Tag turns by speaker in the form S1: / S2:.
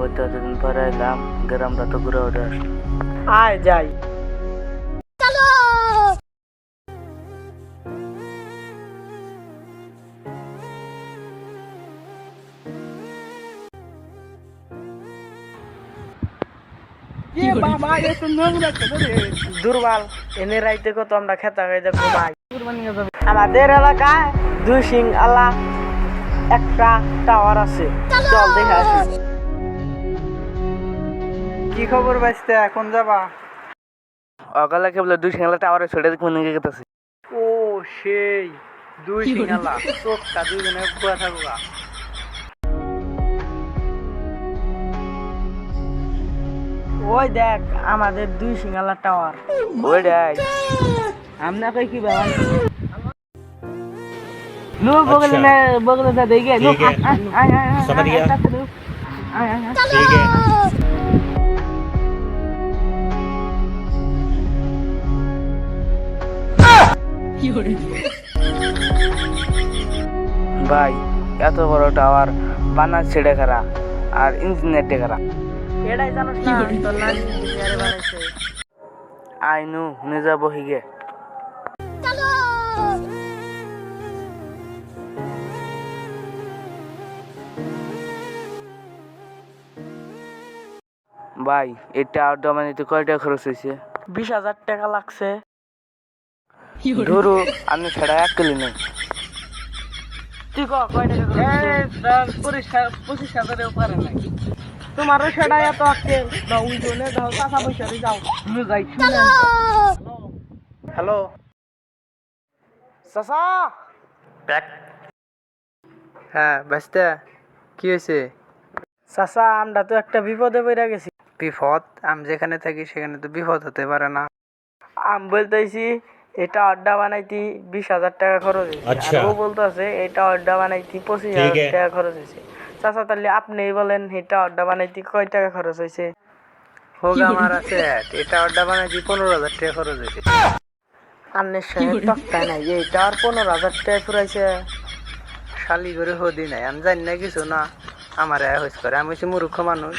S1: করতে এতদিন পরে এলাম, গ্রামটা তো ঘুরে উঠে আসলো।
S2: আয় যাই। দুর্বল এনে রাইতে কত আমরা খেতা খাইতে ঘুমাই। আমাদের এলাকায় দুই সিং আলা একটা টাওয়ার আছে, চল দেখে আসি। কি খবর বাইস্তে, এখন যাবা?
S1: অকালে কেবল দুই সিঙ্গলা টাওয়ারে ছেড়ে কোন দিকে গেতেছি।
S2: ও সেই দুই সিঙ্গালা চোখটা দুইজনে বুয়া থাকুকা। ওই দেখ আমাদের দুই সিঙ্গালা টাওয়ার।
S1: ওই ডাই
S2: আপনাকে কি বাবা लोग बगल में बगल से देंगे लोग
S3: समझ गया।
S2: चलो
S3: ठीक है।
S1: ভাই এত বড় টাওয়ার বানার ছেড়ে খারা আর ইঞ্জিনিয়ার টেকারা।
S2: এটাই জানোস না তোর নানি ইঞ্জিনিয়ারে বানাইছে।
S1: আইনু হুনে যাব হিগে। ভাই এই টাওয়ারটা বানাইতে কয় টাকা খরচ হয়েছে?
S2: 20,000 টাকা লাগছে।
S1: ধরো আমি সেটা এক কিলো নেই।
S2: তুই কয় টাকা খরচ? 25,000 উপরে নাই। তোমারও সেটা এত আক্কেল না, ওই জন্য যাও টাকা পয়সা দিয়ে যাও। তুমি যাই শুনে। হ্যালো চাচা। হ্যাঁ বাস্তা, কি হয়েছে? চাচা আমরা তো একটা বিপদে পড়ে গেছি। বিপদ? আমি যেখানে থাকি সেখানে তো বিপদ হতে পারে না। আমি বলতেছি এটা আড্ডা বানাইতে 20,000 টাকা খরচ হয়েছে।
S3: আচ্ছা।
S2: আর ও বলতেছে এটা আড্ডা বানাইতে 25,000
S3: ঠিক আছে।
S2: টাকা খরচ হয়েছে। চাচা তাহলে আপনি বলেন এটা আড্ডা বানাইতে কয় টাকা খরচ হয়েছে? হোক আমার আছে, এটা আড্ডা বানাইতে 15,000 টাকা খরচ হয়েছে। আন্নের সাথে টকটাই নাই, এইটা আর 15,000 টাকা ফুরাইছে। শালি করে হদি নাই, আমি জানি না কিছু না। আমার হইস করে, আমি হচ্ছে মূর্খ মানুষ।